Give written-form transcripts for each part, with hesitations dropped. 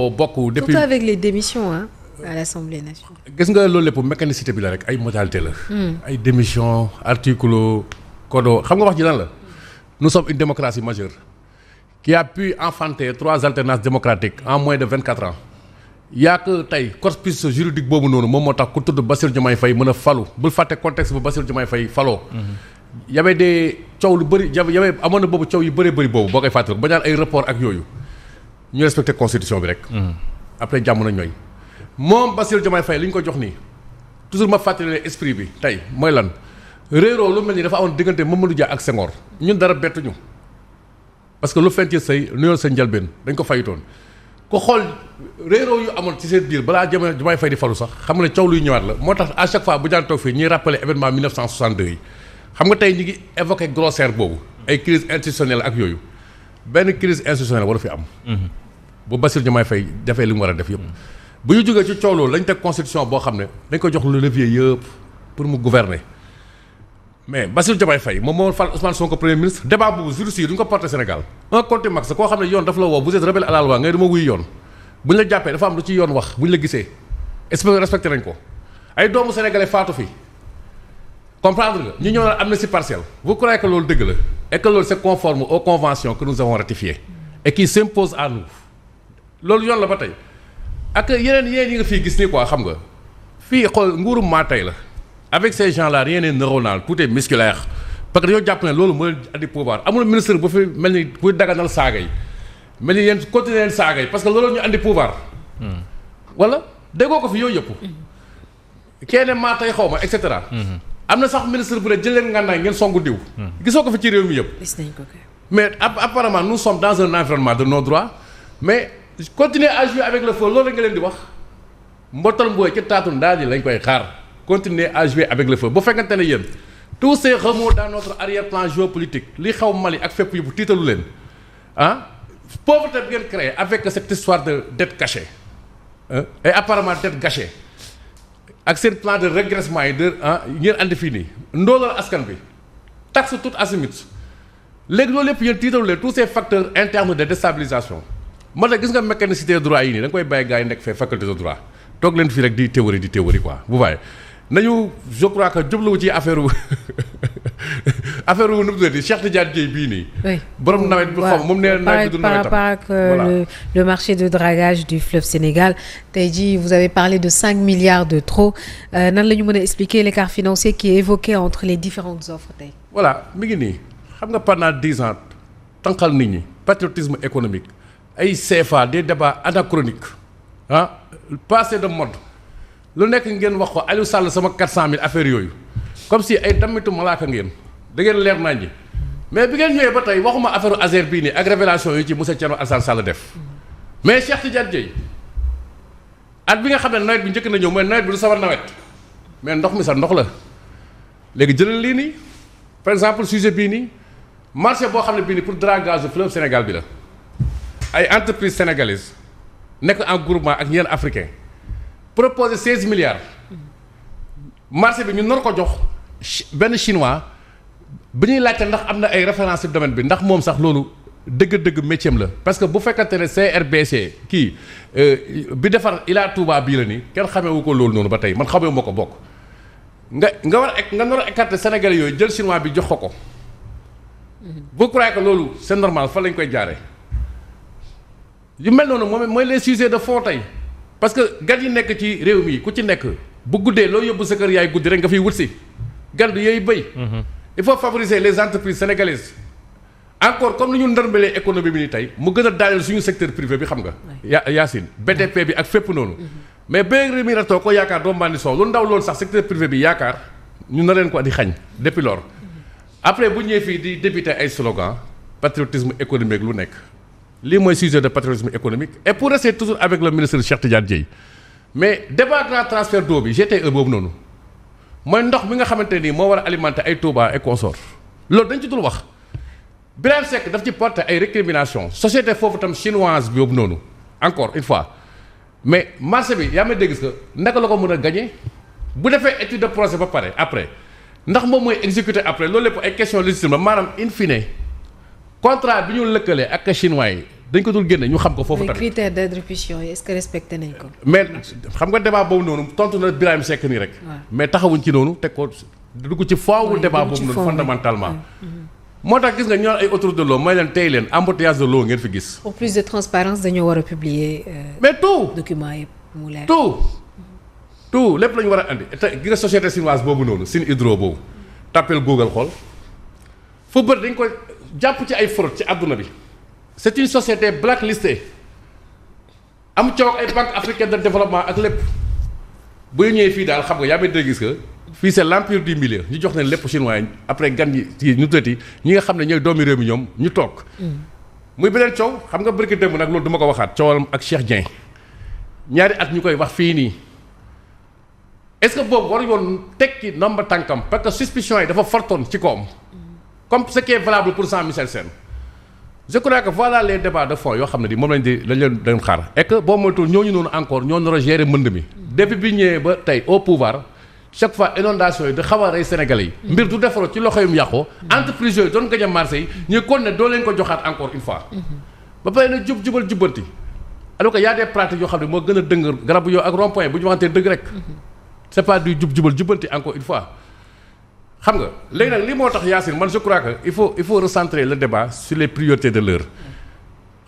bokk depuis surtout avec les démissions à l'Assemblée nationale. gis nga loolu lépp mécanicité bi la rek ay modalité la. ay démission article kodo xam nga wax ji lan la. nous sommes une démocratie majeure qui a pu enfanter 3 alternances démocratiques en moins de 24 ans. yaa que tey corpus juridique boobu noonu moom moo tax ku tudd Bassirou Diomaye Faye mën a falu bul fàtte contexte bu Bassirou Diomaye Faye faloo. y avait des coow lu bëri y avait amoon na boobu coow yu bëri boobu boo koy fàttaliku ba ñaan ay rapport ak yooyu ñu respecté constitution bi rek. après jàmm na ñooy. moom Bassirou Diomaye Faye li ñu ko jox nii toujours ma fàttali esprit bi tey mooy lan réeroo lu mel ni dafa amoon diggante Mamadou Dia ak Senghor ñun dara bettuñu parce que lu feeñ ci say nuyoo sa njëlbeen dañ ko fayitoon. ku xool réeroo yu amoon ci seen biir balaa Diomaye Faye di falu sax xam nga ne coow luy ñëwaat la moo tax à chaque fois bu daan toog fii ñuy rappeler événement 1962 yi xam nga tey ñu ngi évoqué glossaire boobu ay crise institutionnelle ak yooyu benn crise institutionnelle waru fi am. bu Bassirou Diomaye Faye defee li mu war a def yëpp. bu ñu jógee ci coow loolu lañ teg constitution boo xam ne dañ ko jox le levier yëpp pour mu gouverner mais Bassirou Diomaye Faye moom moo fal Ousmane Sonko premier ministre débat boobu juriste yi du ñu ko porté Sénégal un contumax koo xam ne yoon dafa la woo vous êtes rebelle à la loi ngay dama wuy yoon bu ñu la jàppee dafa am lu ci yoon wax bu ñu la gisee respecté nañ ko ay doomu sénégalais faatu fi comprendre nga ñu ñëw naan amnistie partielle vous croyez que loolu dëgg la et que loolu c'est conforme aux conventions que nous avons ratifiées et qui s'imposent à nous loolu yoon la ba tey ak yeneen yi nga fii gis nii quoi xam nga fii xool nguurum maa tey la avec ces gens là rien n'est neuronal tout est musculaire parce que dañoo jàpp ne loolu mooy andi pouvoir amul ministre bu fi mel ni buy daganal saaga yi mel ni yéen continuer leen saaga yi parce que loolu ñu andi pouvoir. wala déggoo ko fi yooyu yëpp. kenn maa tey xaw ma et cetera. am na sax ministre bu ne jël leen ngànnaay ngeen songu diw. gisoo ko fi ci réew mi yëpp. gis nañ ko mais apparemment nous sommes dans un environnement de nos droits mais continuer à jouer avec le feu loolu la nga leen di wax mbottal mbooy ci taatu ndaal yi lañ koy xaar. continuer à jouer avec le feu bu fekkante ne yéen tous ces remous dans notre arrière-plan géopolitique li xaw Mali ak fépp yëpp tiitalu leen pauvreté bi ngeen créé avec cette histoire de dette cachée et apparemment dette gâchée ak seen plan de régressement yi de ngeen andi fii nii ndoolal askan bi taxe tout azimut léegi loolu yëpp yéen tiitalu leen tous ces facteurs internes de déstabilisation moo tax gis nga mécanicité droit yi nii da nga koy bàyyi gars yi nekk fee faculté de droit toog leen fii rek di théorie quoi bu bàyyi nañu je crois que jubluwu ci affaire wu nu mu tuddati Cheikh Tidiane Dièye bii nii. oui borom nawet bi xaw ma moom nee na nawet bi du nawetam par rapport ak le marché de dragage du fleuve Sénégal tey jii vous avez parlé de 5 milliards de trop nan la ñu mën a expliquer l'écart financier qui est évoqué entre les différentes offres tey. voilà mi ngi nii xam nga pendant 10 ans tànqal nit ñi patriotisme économique ay CFA des débats anachroniques passé de mode. lu nekk ngeen wax ko Aliou Sall sama 400000 affaires yooyu comme si ay dammitu malaaka ngeen da ngeen leer nañ ñi mais bi ngeen ñëwee ba tey waxuma affaire Azer bii nii ak révélation yi ci monsieur Thierno Alassane Sall def mais Cheikh Tidiane Dièye at bi nga xam ne nawet bi njëkk na ñëw mooy nawet bi du sawar nawet mais ndox mi sax ndox la léegi jëlal lii nii par exemple sujet bii nii marché boo xam ne bii nii pour dragage du fleuve Sénégal bi la ay entreprises sénégalaises nekk en groupement ak ñeneen africain proposé 16 milliards marché bi ñu nar ko jox benn chinois bi ñuy laajte ndax am na ay références ci domaine bi ndax moom sax loolu dëgg-dëgg métier la parce que bu fekkante ne CRBC kii bi defar Ila Touba bii la nii kenn xameewu ko loolu noonu ba tey man xamee moo ko bokk nga war nga nar a écarter Sénégalais yooyu jël chinois bi jox ko vous croyez que loolu c'est normal fa lañ koy jaaree yu mel noonu moom mooy les sujets de fond tey. parce que gan yi nekk ci réew mi ku ci nekk bu guddee loo yóbbu sa kër yaay guddi rek nga fiy wut si gan du yooyu bëy. il faut favoriser les entreprises sénégalaises encore comme ni ñu ndërmbalee économie bi ni tey mu gën a daaneel suñu secteur privé bi xam nga. Yacine BDP bi ak fépp noonu. mais béy réew mi ratoo ko yaakaar doo mbandi soow lu ndaw loolu sax secteur privé bi yaakaar ñu na leen ko di xañ depuis lors après bu ñëwee fii di débuter ay slogan patriotisme économique lu nekk. lii mooy sujet de patriotisme économique et pour rester toujours avec le ministre Cheikh Tidiane Dièye mais débat grand transfert d'eau bi GTE boobu noonu mooy ndox mi nga xamante nii moo war a alimenter ay Touba et consort loolu dañ ci dul wax Birahim Seck daf ci porter ay récriminations société foofu tam chinoise boobu noonu encore une fois mais marché bi yaa may dégg que naka la ko mën a gagner bu defee étude de projet ba pare après ndax moom mooy exécuter après loolu lépp ay questions légitimes la maanaam in fine contrat bi ñu lëkkalee ak chinois yi dañ ko dul génne ñu xam ko foofu tamit. critères d'attribution yi est-ce que respecté nañ ko. mais xam nga débat boobu noonu tontu na Birahim Seck nii rek. mais taxawuñ ci noonu teg ko dugg ci faawu débat boobu noonu fondamentalement. moo tax gis nga ñoo ay autorités de l'eau mooy leen tey leen embouteillage de l'eau ngeen fi gis. pour plus de transparence dañoo war a publier. mais tout document yëpp mu leer. tout lépp la ñu war a andi te gis nga société chinoise boobu noonu Sine Hydro boobu tàppeel Google xool fu bëri dañ ko jàpp ci ay fraude ci àdduna bi c'est une société blacklistée am coow ay banque africaine de développement ak lépp bu ñu ñëwee fii daal xam nga yaa may dégg gis que fii c'est l'empire du milieu ñu jox leen lépp chinois yi après gan yi ci ñu tëti ñi nga xam ne ñooy doomi réew mi ñoom ñu toog. muy beneen coow xam nga bërki démb nag loolu du ma ko waxaat coowal ak Cheikh Dieng ñaari at ñu koy wax fii nii est-ce que boobu war yoon tekki nomba tànkam parce que suspicion yi dafa fortoon ci koom comme ce qui est valable pour Jean-Michel Sène je crois que voilà les débats de fond yoo xam ne di moom lañ leen doon xaar et que boo moytuwul ñooñu noonu encore ñoo nar a gérer mbënd mi depuis bi ñëwee ba tey au pouvoir chaque fois inondation yi da xaw a rey Sénégalais yi mbir du defaroo ci loxo yum yàqoo entreprise yooyu doon gañ a marché yi ñu kon ne doo leen ko joxaat encore une fois ba pare na jubal jubbanti alors que y a des pratiques yoo xam ne moo gën a dëng garabu yow ak rond-point bu ñu waxantee dëgg rek c'est pas du jubal jubbanti encore une fois xam nga léegi nag li moo tax Yacine man je crois que il faut recentrer le débat sur les priorités de l'heure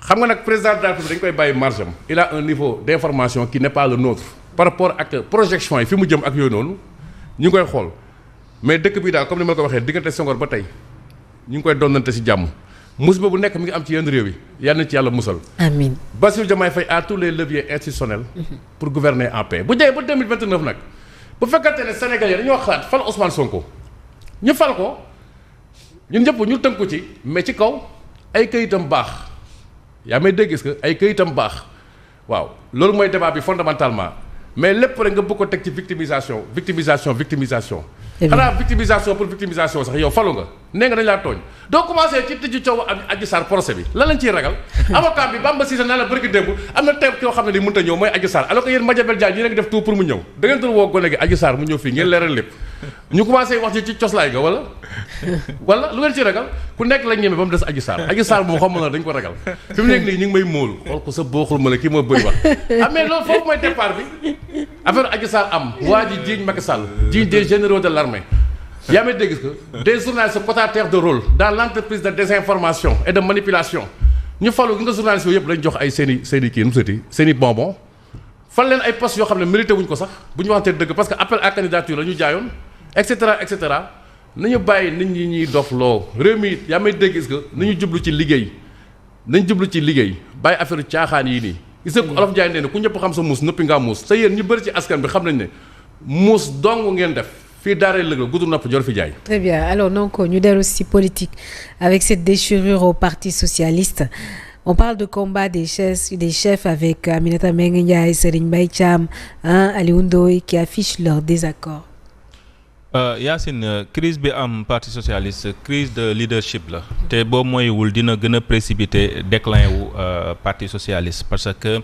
xam nga nag président de la République dañ koy bàyyi marge am il a un niveau d'information qui n'est pas le nôtre par rapport ak projection yi fi mu jëm ak yooyu noonu ñu ngi koy xool mais dëkk bi daal comme ni ma ko waxee diggante Senghor ba tey ñu ngi koy donnante ci jàmm musiba bu nekk mi ngi am ci yenn réew yi yal na ci yàlla musal. amiin Bassirou Diomaye Faye a tous les leviers institutionnels pour gouverner en paix bu jëyee ba 2029 nag bu fekkante ne Sénégalais dañoo xalaat fal Ousmane Sonko ñu fal ko ñun ñëpp ñu tënku ci mais ci kaw ay këyitam baax yaa may dégg que ay këyitam baax waaw loolu mooy débat bi fondamentalement mais lépp rek nga bëgg ko teg ci victimisation. xanaa victimisation pour victimisation sax yow falu nga nee nga dañ laa tooñ doo commencé ci tëju coow Adji Sarr procès bi lan lañ ciy ragal avocat bi Bamba Cissé naa la bërki démb am na teew koo xam ne di mënta ñëw mooy Adji Sarr alors que yéen Madiambel Diagne ñi ngi def tout pour mu ñëw da ngeen doon woo gone gi Adji Sarr mu ñëw fii ngeen leeral lépp ñu commencé wax ci coslaay ga wala lu ngeen ci ragal ku nekk lañ ñeme ba mu des Adji Sarr moom xam na dañ ko ragal fi mu nekk nii ñu ngi may móolu xool ko sa booxul ma la kii moo bëri wax mais loolu foofu mooy départ bi affaire Adji Sarr am waa ji jiiñ Macky Sall jiiñ des généraux de l'armée yaa may dégg que des journalistes potentaires de rôle dans l'entreprise de désinformation et de manipulation ñu falu gi nga journalistes yooyu yëpp lañ jox ay seen i kii nu mu sëti seen i bonbon fal leen ay postes yoo xam ne mérité wuñ ko sax bu ñu waxantee dëgg parce que appel à candidature la ñu jaayoon et cetera nañu bàyyi nit ñi ñuy dof loo réew mi yaa may dégg que nañu jublu ci liggéey bàyyi affaire caaxaan yii nii gis nga Olof Njaay nee na ku ñëpp xam sa muus nëppi ngaa muus te yéen ñu bëri ci askan bi xam nañ ne muus dong ngeen def fii daaree lëg la gudd nopp jor fi jaay. Très bien alors donc ñu dellu ci politique avec cette déchirure au Parti socialiste on parle de combat des chefs avec Aminata Mbengue Ndiaye, Serigne Mbaye Thiam, Aliou Ndoye qui affichent leur désaccord. Yacine crise bi am Parti socialiste crise de leadership la te boo moywul dina gën a précipiter déclin wu Parti socialiste parce que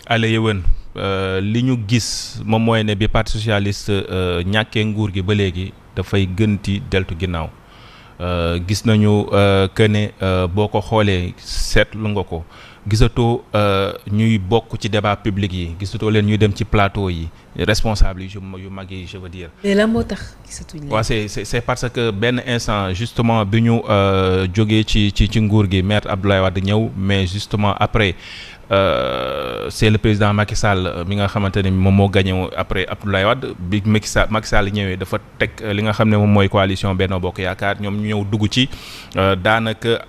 ala yëwan li ñu gis moom mooy ne bi Parti socialiste ñàkkee nguur gi ba léegi dafay gënti deltu ginnaaw gis nañu que ne boo ko xoolee seetlu nga ko gisatoo ñuy bokk ci débat public yi gisatoo leen ñuy dem ci plateau yi responsable yi yu mag yi je veux dire. mais lan moo tax gisatuñ leen. waaw c'est parce que benn instant justement bi ñu jógee ci nguur gi maître Abdoulaye Wade ñëw mais justement après c'est le président Macky Sall mi nga xamante ne moom moo gagné après Abdoulaye Wade bi Macky Sall ñëwee dafa teg li nga xam ne moom mooy coalition Benno Bokk Yaakaar ñoom ñu ñëw dugg ci daanaka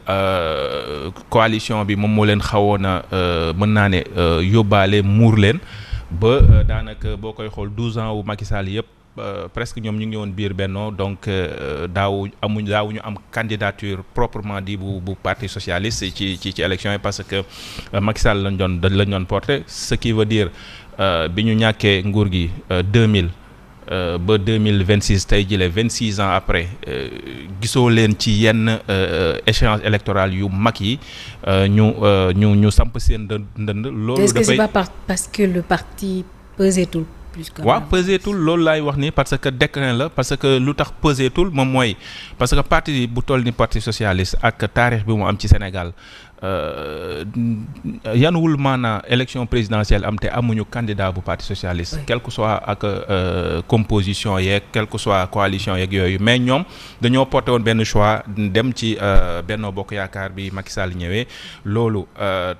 coalition bi moom moo leen xawoon a mën naa ne yóbbaale muur leen ba daanaka boo koy xool 12 ans wu Macky Sall yëpp presque ñoom ñu ngi woon biir Benno donc daawuñu am candidature proprement dit bu Parti socialiste ci élection yi parce que Macky Sall lañ doon porter ce qui veut dire bi ñu ñàkkee nguur gi 2000 ba 2026 tey jile 26 ans après gisoo leen ci yenn échéance électorale yu mag yi ñu samp seen ndënd loolu est-ce que c'est pas parce que le parti pesetul waaw pesetul loolu laay wax ni parce que déclin la parce que lu tax pesetul moom mooy parce que parti bu toll ni Parti socialiste ak taarix bi mu am ci Sénégal yanuwul maanaa élection présidentielle am te amuñu candidat bu parti socialiste quel que soit ak composition yeeg quel que soit coalition yeeg yooyu mais ñoom dañoo porté woon benn choix dem ci Benno Bokk Yaakaar bi Macky Sall ñëwee loolu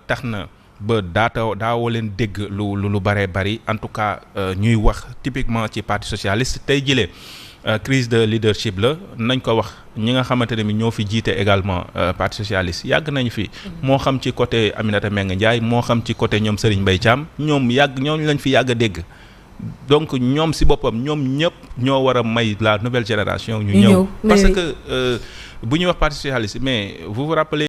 tax na ba daawoo leen dégg lu bëree bëri en tout cas ñuy wax typiquement ci parti socialiste tey jëlee crise de leadership la nañ ko wax ñi nga xamante ne ñoo fi jiite également parti socialiste yàgg nañ fi moo xam ci côté Aminata Mbengue Ndiaye moo xam ci côté ñoom Serigne Mbaye Thiam ñoom lañ fi yàgg a dégg donc ñoom si boppam ñoom ñëpp ñoo war a may la nouvelle génération ñu ñëw parce que bu ñuy wax parti socialiste mais vous vous rappelez